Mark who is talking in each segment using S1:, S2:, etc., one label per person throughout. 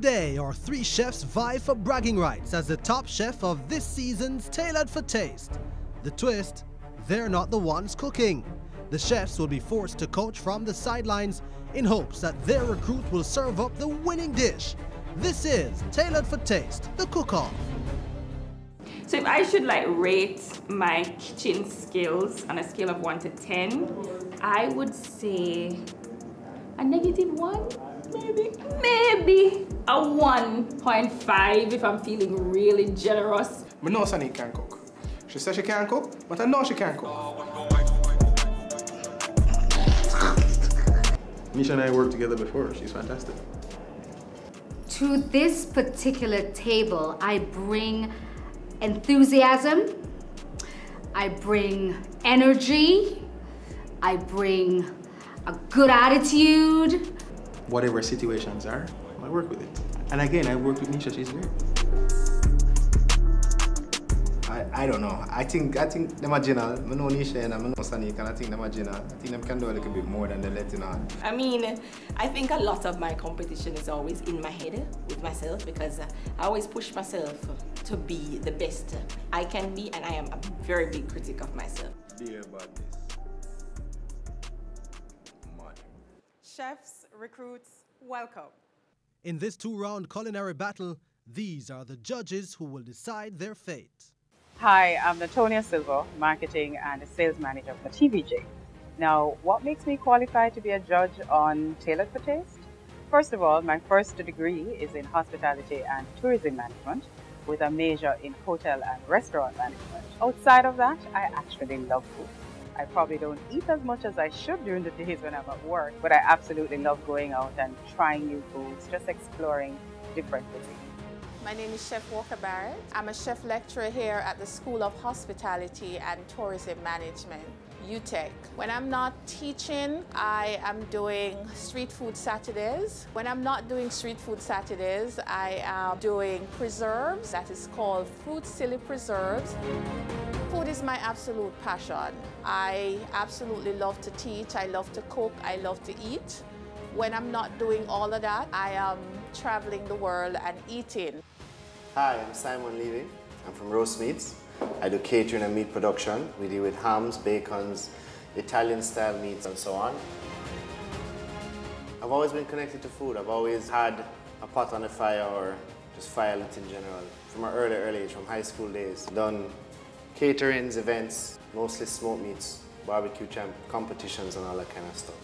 S1: Today, our three chefs vie for bragging rights as the top chef of this season's Tailored for Taste. The twist, they're not the ones cooking. The chefs will be forced to coach from the sidelines in hopes that their recruit will serve up the winning dish. This is Tailored for Taste, the cook-off.
S2: So if I should rate my kitchen skills on a scale of 1 to 10, I would say a -1, maybe a 1.5 if I'm feeling really generous.
S3: I know Sunny can cook. She says she can't cook, but I know she can cook. Nisha and I worked together before. She's fantastic.
S4: To this particular table, I bring enthusiasm, I bring energy, I bring a good attitude.
S3: Whatever situations are, I work with it. And again, I worked with Nisha, she's great.
S5: I don't know. I think them are general. I know Nisha and I know Sanique, and I think them are general. I think them can do a little bit more than they're letting on.
S6: I mean, I think a lot of my competition is always in my head with myself because I always push myself to be the best I can be, and I am a very big critic of myself.
S5: Dear about this.
S7: Chefs, recruits, welcome.
S1: In this two-round culinary battle, these are the judges who will decide their fate.
S8: Hi, I'm Natonia Silva, Marketing and Sales Manager for TVJ. Now, what makes me qualified to be a judge on Tailored for Taste? First of all, my first degree is in Hospitality and Tourism Management with a major in Hotel and Restaurant Management. Outside of that, I actually love food. I probably don't eat as much as I should during the days when I'm at work, but I absolutely love going out and trying new foods, just exploring different cuisines.
S9: My name is Chef Walker Barrett. I'm a chef lecturer here at the School of Hospitality and Tourism Management, UTEC. When I'm not teaching, I am doing Street Food Saturdays. When I'm not doing Street Food Saturdays, I am doing preserves. That is called Fruit Silly Preserves. Food is my absolute passion. I absolutely love to teach, I love to cook, I love to eat. When I'm not doing all of that, I am traveling the world and eating.
S5: Hi, I'm Simon Levy. I'm from Roast Meats. I do catering and meat production. We deal with hams, bacons, Italian-style meats, and so on. I've always been connected to food. I've always had a pot on the fire or just fire lit in general. From an early age, from high school days. Done caterings, events, mostly smoked meats, barbecue competitions and all that kind of stuff.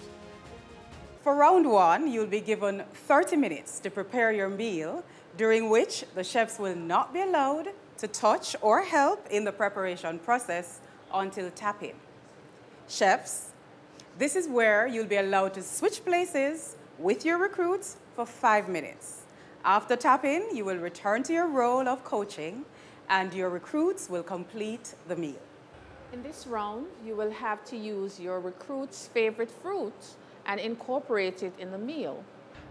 S7: For round one, you'll be given 30 minutes to prepare your meal, during which the chefs will not be allowed to touch or help in the preparation process until tapping. Chefs, this is where you'll be allowed to switch places with your recruits for 5 minutes. After tapping, you will return to your role of coaching and your recruits will complete the meal.
S9: In this round, you will have to use your recruit's favorite fruit and incorporate it in the meal.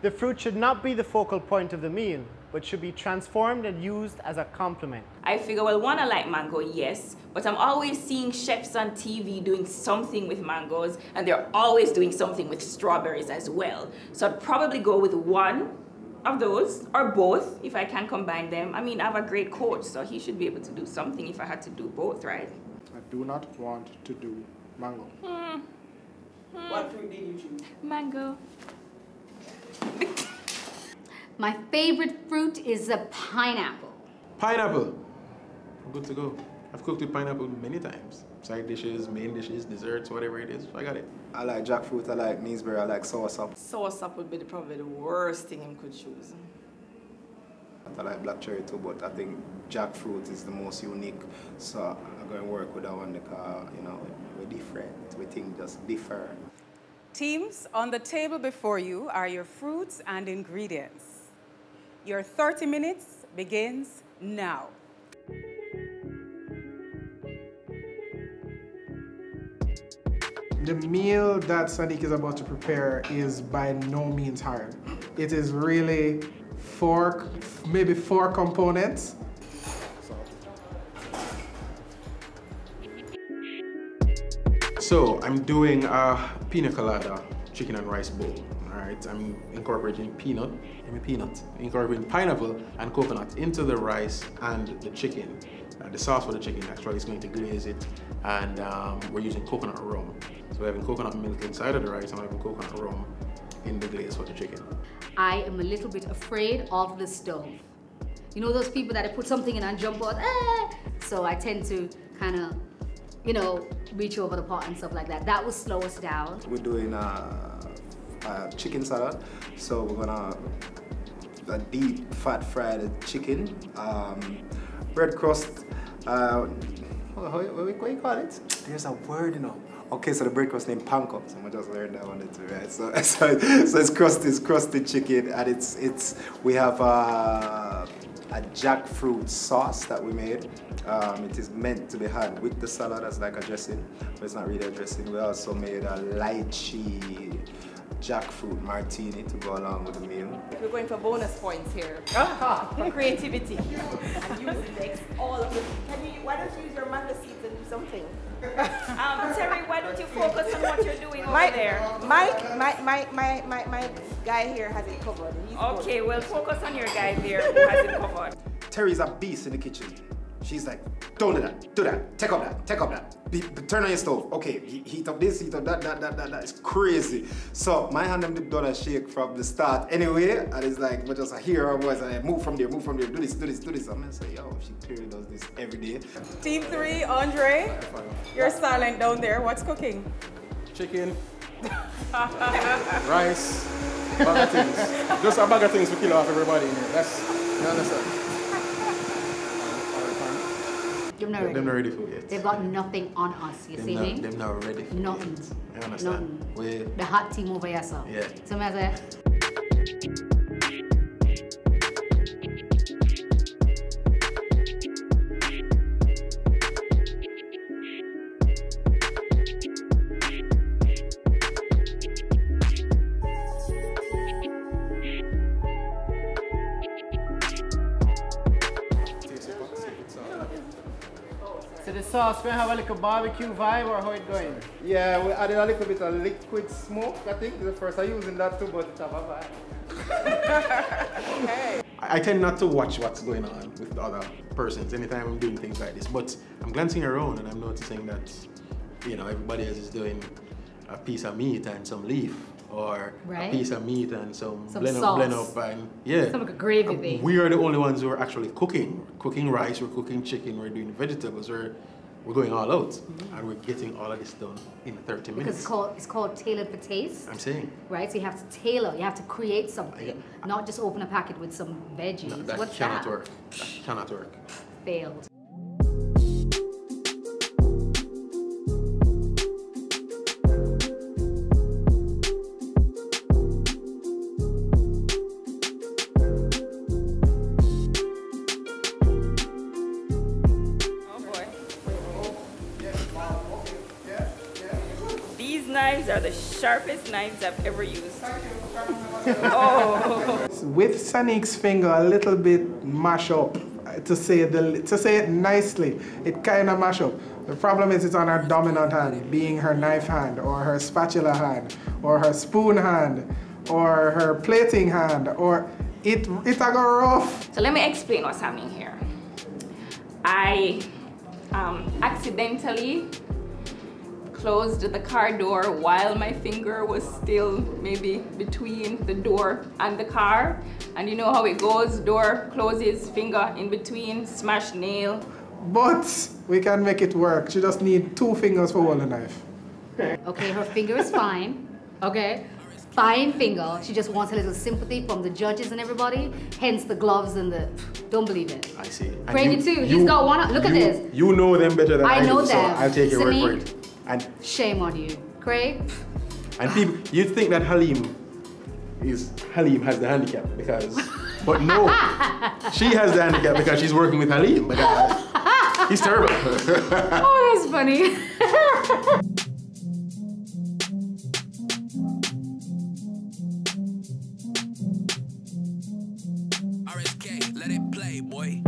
S10: The fruit should not be the focal point of the meal, but should be transformed and used as a complement.
S2: I figure, well, one, I like mango, yes, but I'm always seeing chefs on TV doing something with mangoes, and they're always doing something with strawberries as well. So I'd probably go with one of those, or both, if I can combine them. I mean, I have a great coach, so he should be able to do something if I had to do both, right?
S3: I do not want to do mango.
S6: What fruit did you choose?
S2: Mango.
S4: My favorite fruit is a pineapple.
S3: Pineapple. I'm good to go. I've cooked with pineapple many times. Side dishes, main dishes, desserts, whatever it is. I got it.
S5: I like jackfruit, I like Neesberry, I like soursop.
S6: Soursop would be probably the worst thing you could choose.
S5: I like black cherry too, but I think jackfruit is the most unique. So I'm going to work with that one because, you know, we're different. We think just differ.
S7: Teams, on the table before you are your fruits and ingredients. Your 30 minutes begins now.
S3: The meal that Sanique is about to prepare is by no means hard. It is really maybe four components. So I'm doing a pina colada chicken and rice bowl. All right.
S11: right? I'm incorporating incorporating pineapple and coconut into the rice and the chicken. The sauce for the chicken actually is going to glaze it, and we're using coconut rum. So we're having coconut milk inside of the rice, and we're having coconut rum in the glaze for the chicken.
S4: I am a little bit afraid of the stove. You know those people that they put something in and jump out, eh? So I tend to kind of, you know, reach over the pot and stuff like that. That will slow us down.
S12: We're doing a chicken salad, so we're gonna deep fat fried chicken, bread crust. What do you call it? There's a word, you know. Okay, so the bread crust named panko. So I just learned that one too, right? So it's crusted chicken, and we have a jackfruit sauce that we made. It is meant to be had with the salad as like a dressing, but it's not really a dressing. We also made a lychee jackfruit martini to go along with the meal.
S6: We're going for bonus points here. For creativity. And use it all of it. Why don't you use your mango seeds and do something?
S2: Terry, why don't you focus on what you're doing over there?
S6: My guy here has it covered.
S2: Okay, well, focus on your guy there who has it covered.
S12: Terry's a beast in the kitchen. She's like, don't do that, do that, take up that. Turn on your stove. Okay, heat up this, heat up that. It's crazy. So my hand them done a shake from the start anyway, and it's like, but just I hear her voice and I move from there, do this. I'm gonna say, yo, she clearly does this every day.
S7: Team 3, Andre, you're silent down there. What's cooking?
S11: Chicken, rice, bag of things. Just a bag of things to kill off everybody in here. You understand?
S4: They're not ready.
S11: They're not ready for it yet.
S4: They've got nothing on us, you see me?
S11: They're not ready for
S4: nothing.
S11: it. You understand?
S4: Nothing. The hot team over here, so.
S11: Yeah.
S4: So I say,
S10: So the sauce, we have a little barbecue vibe, or how it going?
S12: Yeah, we added a little bit of liquid smoke, I think. The first I'm using that too, but it's have a vibe.
S7: Okay.
S11: I tend not to watch what's going on with the other persons anytime I'm doing things like this, but I'm glancing around and I'm noticing that, you know, everybody else is doing a piece of meat and some leaf, or a piece of meat and some blend up, and yeah.
S4: Some like a gravy thing.
S11: We are the only ones who are actually cooking rice, we're cooking chicken, we're doing vegetables, we're going all out, and we're getting all of this done in 30 minutes.
S4: Because it's called tailored for taste.
S11: I'm saying.
S4: Right, so you have to tailor, you have to create something, not just open a packet with some veggies.
S11: No, that
S4: What's
S11: cannot
S4: that?
S11: work. That cannot work.
S4: Failed.
S2: Knives are the sharpest knives I've ever used. Oh.
S3: With Sanique's finger a little bit mash up, to say it nicely, it kind of mash up. The problem is it's on her dominant hand, being her knife hand, or her spatula hand, or her spoon hand, or her plating hand, or it a go rough.
S2: So let me explain what's happening here. I accidentally closed the car door while my finger was still maybe between the door and the car. And you know how it goes, door closes, finger in between, smash nail.
S3: But we can make it work. She just need 2 fingers for holding the knife.
S4: Okay, her finger is fine, okay? Fine finger. She just wants a little sympathy from the judges and everybody, hence the gloves and the, don't believe it.
S11: I see.
S4: Craig too, he's got one, look at this.
S11: You know them better than I
S4: know
S11: do,
S4: them.
S11: so I'll take your word for
S4: Sanique,
S11: it. And
S4: shame on you. Craig?
S11: And people, you'd think that Halim has the handicap because, but no, she has the handicap because she's working with Halim. But he's terrible.
S4: Oh, that's funny.
S13: RSK, let it play, boy.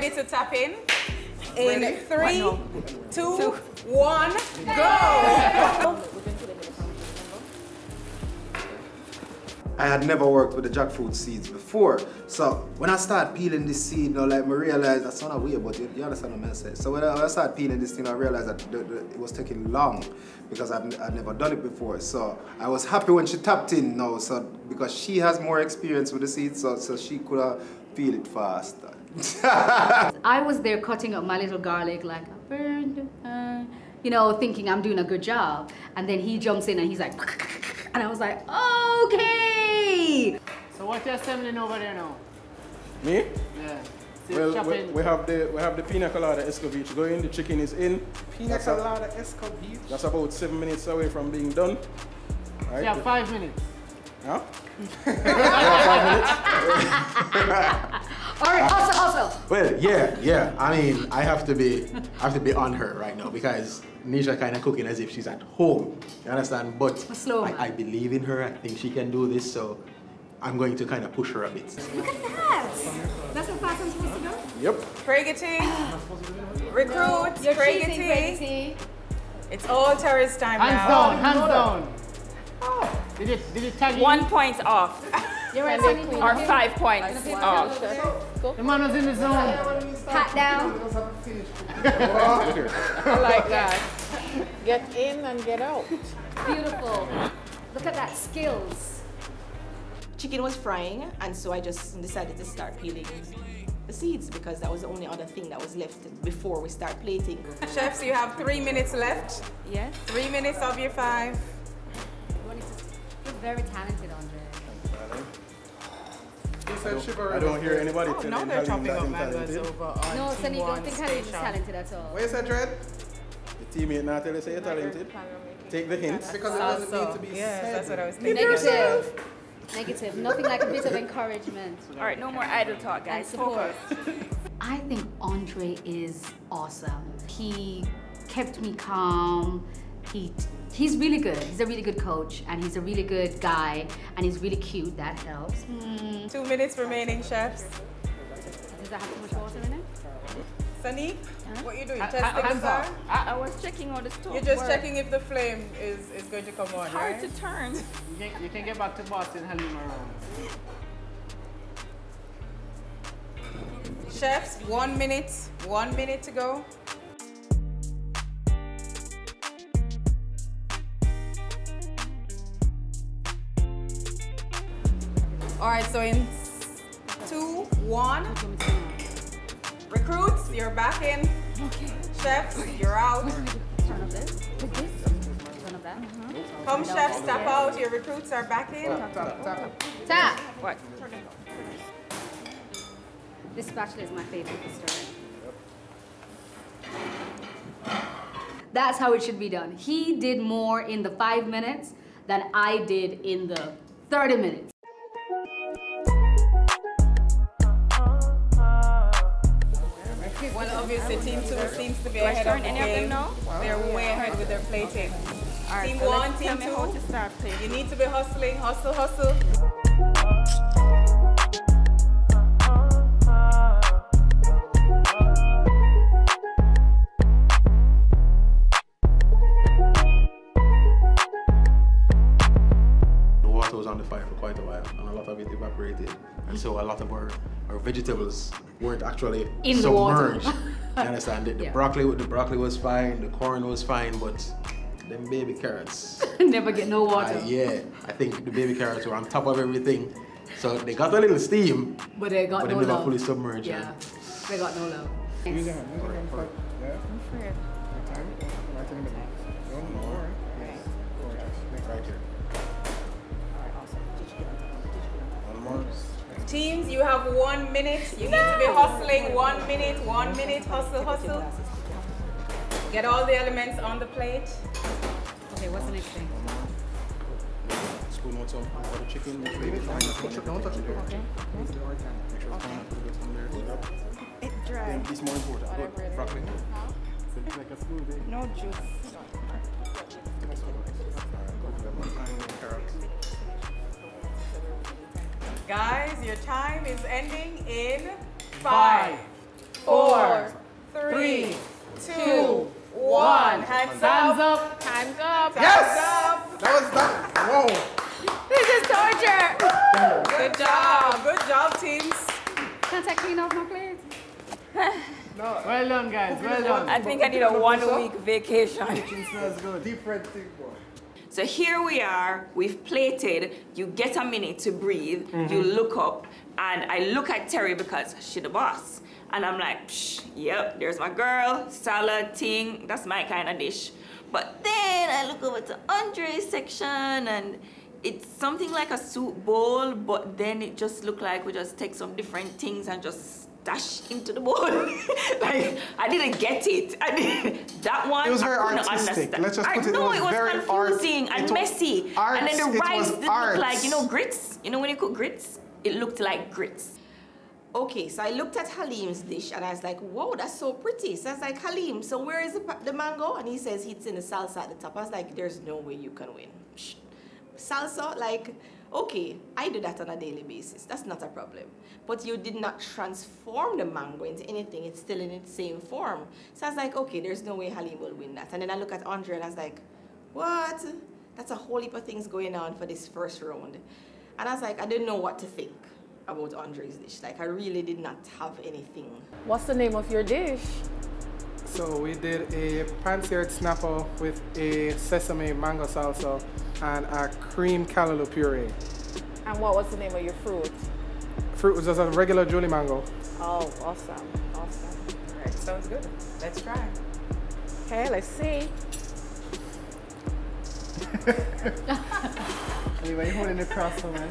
S7: ready to tap in? In 3, 2, 1, go!
S12: I had never worked with the jackfruit seeds before. So when I start peeling this seed, you know, like I realized that's not weird, but you understand what I'm saying. So when I started peeling this thing, I realized that it was taking long because I'd never done it before. So I was happy when she tapped in now, so because she has more experience with the seeds, so she could peel it faster.
S4: I was there cutting up my little garlic like a bird, you know, thinking I'm doing a good job. And then he jumps in and he's like, and I was like, okay.
S14: So what you're assembling over there now?
S11: Me?
S14: Yeah.
S11: Well, we have the pina colada escovitch going. The chicken is in.
S3: Pina colada escovitch.
S11: That's about 7 minutes away from being done.
S14: Right? Yeah, 5 minutes.
S11: Huh?
S4: 5 minutes. All right, hustle.
S11: Well, yeah. I mean, I have to be on her right now because Nisha kind of cooking as if she's at home. You understand? But I believe in her. I think she can do this. So I'm going to kind of push her a bit.
S4: Look at that. That's how fast I'm supposed to go?
S11: Yep.
S7: Pregating. Recruit.
S4: You're
S7: Pregating. It's all terrorist time now.
S14: Hands down. Oh. Did it tag you?
S2: 1 point off.
S4: You're right,
S2: or 5 points off.
S14: The man was in the zone.
S4: Pat down.
S9: I like that. Get in and get out.
S4: Beautiful. Look at that, skills.
S6: Chicken was frying, and so I just decided to start peeling the seeds because that was the only other thing that was left before we start plating.
S7: Chefs, you have 3 minutes left.
S6: Yeah.
S7: 3 minutes of your 5.
S4: You're very talented, Andre.
S11: I don't hear anybody telling
S7: now they're
S11: Halim
S7: chopping
S11: that
S7: up
S11: I'm
S7: mangoes
S11: talented.
S7: over on
S4: No,
S7: Team
S4: Sunny, don't
S7: 1
S4: think Halim is
S7: station.
S4: talented at all.
S3: Where's that, Dread?
S11: The teammate not tell you say you're talented. Take the hint.
S3: Because it doesn't need to be
S7: Yes,
S3: said.
S7: that's what I was thinking.
S4: Negative. Nothing like a bit of encouragement.
S2: All right, no more idle talk, guys. Focus.
S4: I think Andre is awesome. He kept me calm. He's really good. He's a really good coach, and he's a really good guy, and he's really cute. That helps.
S7: 2 minutes remaining, chefs.
S4: Does that have too much water in it?
S7: Sunny, what are you doing? Testing the fire?
S2: I was checking on the stove.
S7: You're just checking if the flame is going to come on,
S2: Hard
S7: right?
S2: to turn.
S14: You can get back to Boston, Halim around.
S7: Chefs, 1 minute. 1 minute to go. All right, so in 2, 1. Recruits, you're back in.
S4: Okay.
S7: Chefs, you're out.
S4: Turn up this. With this. Turn up that.
S7: Come, chefs, step out. Your recruits are back in.
S4: Tap.
S2: What?
S4: This spatula is my favorite to stir. That's how it should be done. He did more in the 5 minutes than I did in the 30 minutes.
S7: Well, obviously, Team 2 seems to be ahead of the game. They're way ahead with their plating.
S2: All right,
S7: Team
S2: so
S7: 1, Team 2, you need to be hustling. Hustle, hustle.
S11: The water was on the fire for quite a while, and a lot of it evaporated. And so a lot of our vegetables weren't actually
S4: in
S11: submerged.
S4: The water.
S11: You understand? The broccoli was fine, the corn was fine, but them baby carrots.
S4: Never get no water.
S11: Yeah, I think the baby carrots were on top of everything. So they got a little steam,
S4: but they got no
S11: never
S4: love.
S11: fully submerged.
S4: Yeah, they got no love.
S3: Use your hand. I'm afraid. Right in the middle. Don't worry. Right here. One more.
S7: Teams, you have 1 minute. You need to be hustling. 1 minute, 1 minute. Hustle, hustle. Get all the elements on the plate.
S4: Okay, what's the next thing?
S11: Spoon what's on for the chicken. Make sure you don't touch it. Okay. Make sure it's fine. Put it on there.
S9: It dry.
S11: It's more important. Good. Broccoli.
S14: Like a smoothie.
S9: No juice.
S7: Guys, your time is ending in 5,
S9: 4, 3, 2, 1. Hands up.
S14: Hands up.
S3: Yes!
S9: Up.
S3: That was that. Whoa.
S9: This is torture.
S7: Good job. Good job, teams.
S4: Can't I clean off my plate?
S3: No.
S14: Well done, guys. Well done.
S2: I think I need a 1 week vacation.
S3: Kitchen smells good. Different thing, boy.
S2: So here we are, we've plated, you get a minute to breathe, you look up, and I look at Terry because she's the boss. And I'm like, psh, yep, there's my girl, salad, ting, that's my kind of dish. But then I look over to Andre's section, and it's something like a soup bowl, but then it just looked like we just take some different things and just dash into the bowl. Like, I didn't get it. That one,
S3: it was very
S2: I couldn't
S3: artistic.
S2: understand.
S3: Let's just put
S2: I
S3: it,
S2: know
S3: it
S2: it
S3: was
S2: was
S3: very
S2: confusing and messy. And then the rice didn't look like, you know, grits? You know when you cook grits? It looked like grits.
S6: Okay, so I looked at Halim's dish and I was like, whoa, that's so pretty. So I was like, Halim, so where is the mango? And he says it's in the salsa at the top. I was like, there's no way you can win. Psh. Salsa, like, okay, I do that on a daily basis. That's not a problem. But you did not transform the mango into anything. It's still in its same form. So I was like, okay, there's no way Halim will win that. And then I look at Andre and I was like, what? That's a whole heap of things going on for this first round. And I was like, I didn't know what to think about Andre's dish. Like, I really did not have anything.
S9: What's the name of your dish?
S3: So we did a pan-seared snapper with a sesame mango salsa and a cream callaloo puree.
S9: And what was the name of your fruit?
S3: Fruit was just a regular Julie mango.
S9: Oh, awesome. Awesome.
S7: All right, sounds good. Let's try.
S9: Okay, let's see.
S14: Anyway, you're holding the cross, man.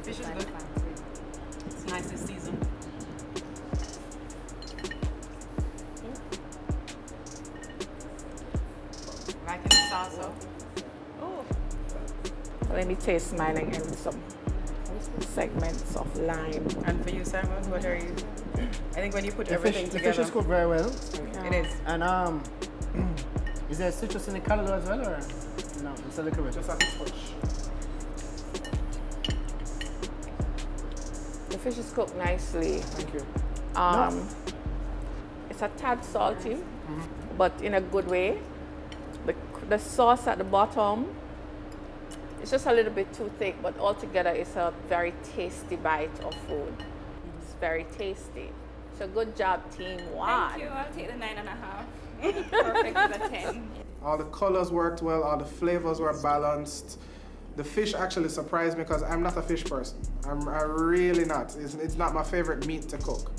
S7: Fish is good. It's nice and seasoned. Liking the salsa?
S9: Oh. Let me taste mine again with some segments of lime.
S7: And for you, Simon, what are you? I think when you put
S10: The
S7: everything
S10: fish,
S7: together.
S10: The fish is cooked very well.
S7: It is.
S10: And is there citrus in the callaloo as well, or no? It's a little bit.
S3: Just a touch.
S9: The fish is cooked nicely.
S3: Thank you.
S9: It's a tad salty, but in a good way. The sauce at the bottom, it's just a little bit too thick, but altogether it's a very tasty bite of food. It's very tasty. So good job, team one.
S2: Thank you, I'll take the 9.5. Perfect for the 10.
S3: All the colors worked well, all the flavors were balanced. The fish actually surprised me because I'm not a fish person. I'm really not. It's not my favorite meat to cook.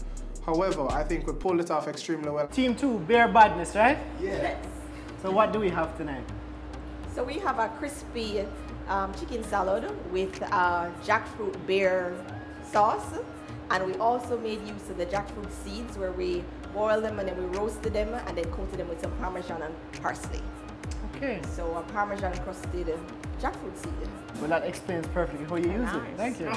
S3: However, I think we pulled it off extremely well.
S10: Team 2, Bear Badness, right?
S6: Yes.
S10: So what do we have tonight?
S6: So we have a crispy chicken salad with jackfruit beer sauce. And we also made use of the jackfruit seeds where we boiled them and then we roasted them and then coated them with some Parmesan and parsley.
S10: Okay.
S6: So a Parmesan crusted jackfruit seed.
S10: Well, that explains perfectly how you use it. Thank you.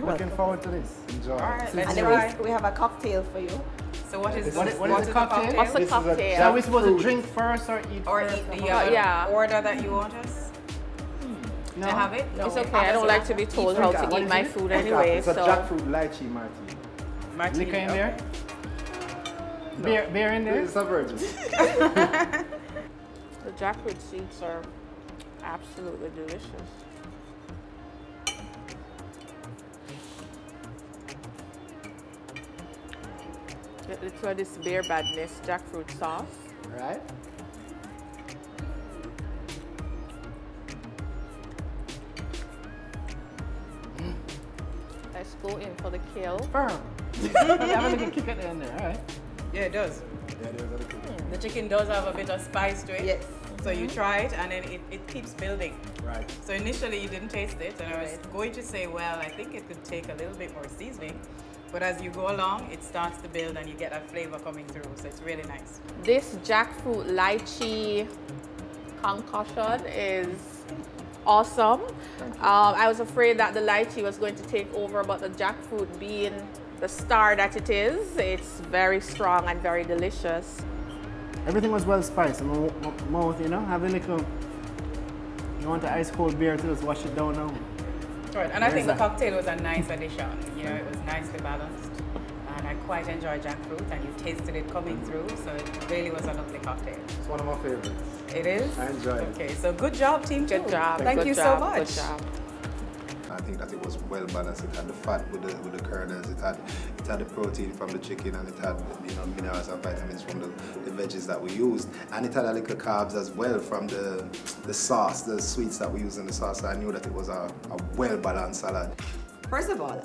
S10: Looking forward to this. Enjoy.
S7: All right,
S6: And
S7: let's
S6: then
S7: try.
S6: we have a cocktail for you.
S7: So what is
S10: What is the cocktail?
S9: What's the cocktail?
S10: So are we supposed to drink first or eat
S7: Or
S10: first?
S7: eat the
S9: yeah.
S7: order that you want us
S10: No.
S7: to have it?
S9: It's okay. I don't like to be told how to eat my food anyway.
S12: It's a
S9: So
S12: jackfruit lychee martini.
S7: Martini.
S10: Liquor in there? Beer in there?
S12: It's a virgin.
S9: the jackfruit seeds are absolutely delicious. Let's try this Bear Badness jackfruit sauce.
S10: Right.
S9: Let's go in for the kill.
S10: Firm. Have a little kick at the end there, all right?
S7: Yeah, it does.
S12: Yeah, there's a little.
S7: The chicken does have a bit of spice to it.
S6: Yes.
S7: So you try it and then it keeps building.
S12: Right.
S7: So initially you didn't taste it and I was going to say, well, I think it could take a little bit more seasoning. But as you go along, it starts to build and you get that flavor coming through. So it's really nice.
S9: This jackfruit lychee concoction is awesome. I was afraid that the lychee was going to take over, but the jackfruit being the star that it is, it's very strong and very delicious.
S10: everything was well spiced. My mouth, you know, have a little. You want an ice cold beer to just wash it down now.
S7: Right, and I think the cocktail was a nice addition. You know, it was nicely balanced. And I quite enjoyed jackfruit, and you tasted it coming through, so it really was a lovely cocktail.
S12: It's one of my favorites.
S7: It is?
S12: I enjoyed it.
S7: Okay, so good job, team.
S9: Good job.
S7: Thank you so much.
S9: Good job.
S12: I think that it was well balanced. It had the fat with the kernels. It had the protein from the chicken, and it had, you know, minerals and vitamins from the veggies that we used, and it had a little carbs as well from the sauce, the sweets that we use in the sauce. So I knew that it was a well balanced salad.
S6: First of all,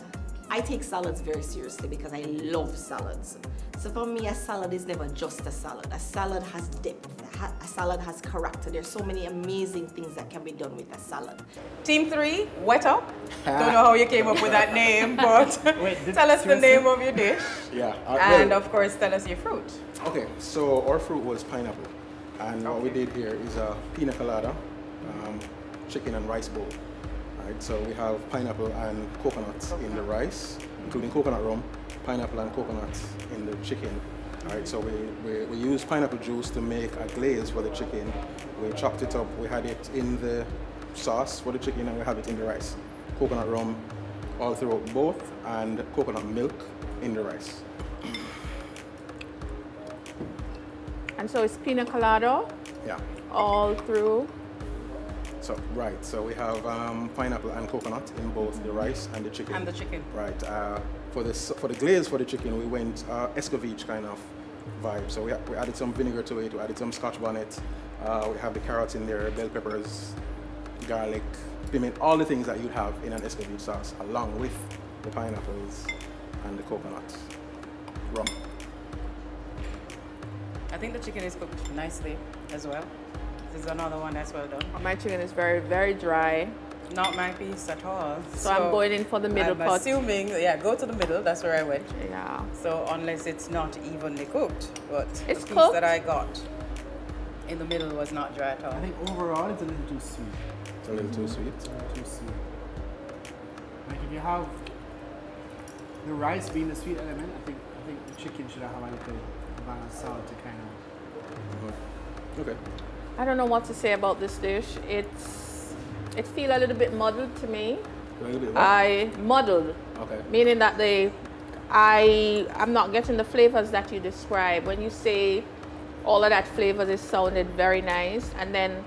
S6: I take salads very seriously because I love salads. So for me, a salad is never just a salad. A salad has depth. A salad has character. There's so many amazing things that can be done with a salad.
S7: Team 3, Wet Up. Don't know how you came up with that name, but tell us the name of your dish.
S11: Yeah.
S7: And of course, tell us your fruit.
S11: Okay, so our fruit was pineapple. And what we did here is a pina colada, chicken and rice bowl. Right, so we have pineapple and coconut in the rice, including coconut rum, pineapple and coconut in the chicken. All right, so we use pineapple juice to make a glaze for the chicken. We chopped it up, we had it in the sauce for the chicken, and we have it in the rice. Coconut rum all throughout both, and coconut milk in the rice.
S9: And so it's pina colada?
S11: Yeah.
S9: All through?
S11: So, right, so we have pineapple and coconut in both the rice and the chicken.
S7: And the chicken.
S11: Right, for the glaze for the chicken, we went escovitch kind of vibe. So we added some vinegar to it, we added some scotch bonnet, we have the carrots in there, bell peppers, garlic, piment, all the things that you'd have in an escovitch sauce, along with the pineapples and the coconut rum.
S7: I think the chicken is cooked nicely as well. This is another one that's well done.
S9: My chicken is very, very dry.
S7: Not my piece at all.
S9: So I'm going in for the middle pot.
S7: I'm assuming, yeah, go to the middle. That's where I went.
S9: Yeah.
S7: So unless it's not evenly cooked, but
S9: it's
S7: the piece
S9: cooked.
S7: that I got in the middle was not dry at all.
S10: I think overall it's a little too sweet.
S11: It's a little too sweet.
S10: It's a little too sweet. Like if you have the rice being the sweet element, I think the chicken should have a little balanced salt to kind of.
S11: Okay.
S9: I don't know what to say about this dish. It feels a little bit muddled to me.
S11: A little bit what?
S9: Muddled.
S11: Okay.
S9: Meaning that I'm not getting the flavors that you describe. When you say all of that flavors, it sounded very nice. And then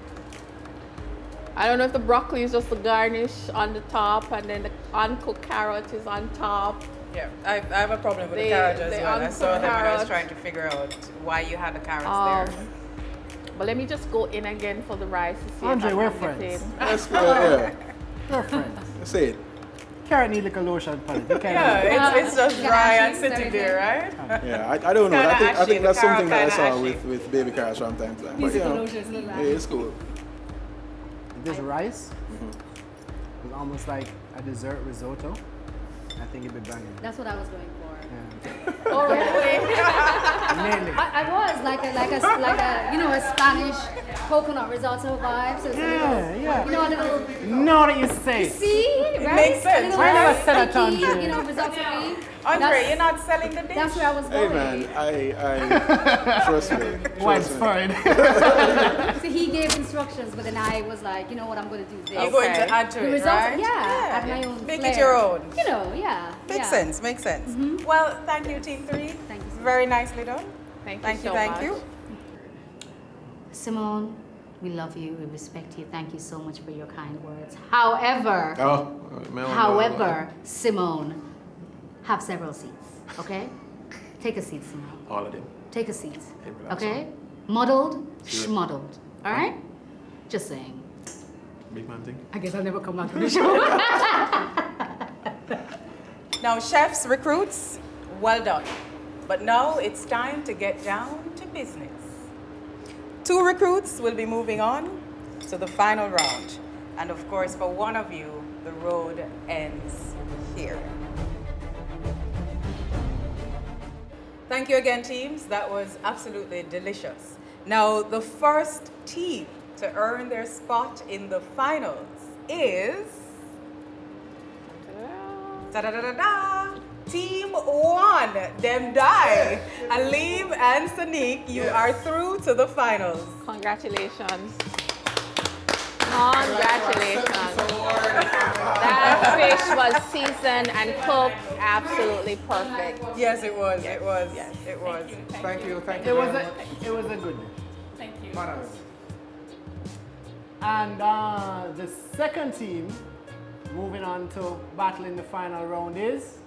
S9: I don't know if the broccoli is just the garnish on the top, and then the uncooked carrot is on top.
S7: Yeah, I have a problem with the carrot as well. I saw them when I was trying to figure out why you had the carrots there.
S9: But let me just go in again for the rice to see
S10: Andre,
S9: if
S10: we're
S9: I can
S10: friends.
S9: get in.
S11: Let's go, yeah.
S10: We're friends.
S11: Say it.
S10: Carrot need like a lotion palette.
S7: Yeah, it's just dry and sitting there, right?
S11: Yeah, I don't know. I think that's something that I saw
S7: ashy.
S11: with baby carrots from time to time. But, you know, yeah, it's cool.
S10: This rice is almost like a dessert risotto. I think it'd be banging.
S4: That's what I was going for.
S10: Yeah.
S4: Oh really?
S10: Mainly.
S4: I was like a you know, a Spanish coconut risotto vibe. So it's
S10: Yeah.
S4: you know, a little.
S10: Know what you say.
S4: You see, right?
S7: makes sense.
S4: A little
S10: I never said that,
S4: sticky,
S10: Andre.
S4: you know, risotto.
S7: Andre, you're not selling the dish?
S4: That's where I was
S11: Hey
S4: going.
S11: man, I trust me.
S10: Widespread.
S4: So he gave instructions, but then I was like, you know what, I'm going to do this.
S7: You're going to add to
S4: The
S7: it,
S4: risotto,
S7: right?
S4: yeah, add my own
S7: Make
S4: flair.
S7: it your own.
S4: You know, yeah.
S7: Makes sense, makes sense. Well, thank you, Team 3.
S4: Thank you.
S7: Very nicely done.
S9: Thank
S7: you,
S9: so
S7: thank
S9: much.
S7: you.
S4: Simone, we love you, we respect you. Thank you so much for your kind words. However, Simone, have several seats, okay? Take a seat, Simone.
S11: All of them.
S4: Take a seat,
S11: Hey, relax,
S4: okay? Muddled, schmuddled, all right? Just saying.
S11: Big man thing.
S4: I guess I'll never come back to the show.
S7: Now, chefs, recruits, well done. But now it's time to get down to business. 2 recruits will be moving on to the final round. And of course, for one of you, the road ends here. Thank you again, teams. That was absolutely delicious. Now, the first team to earn their spot in the finals is... Da-da-da-da-da! Team 1, them die. Halim and Saniq, you are through to the finals.
S9: Congratulations. Congratulations. That fish was seasoned and cooked absolutely perfect.
S7: Yes, it was.
S9: Yes.
S7: It was.
S9: Yes.
S7: It was.
S3: Thank you.
S10: It was a good dish.
S2: Thank you.
S3: Marvelous.
S10: And the second team moving on to battle in the final round is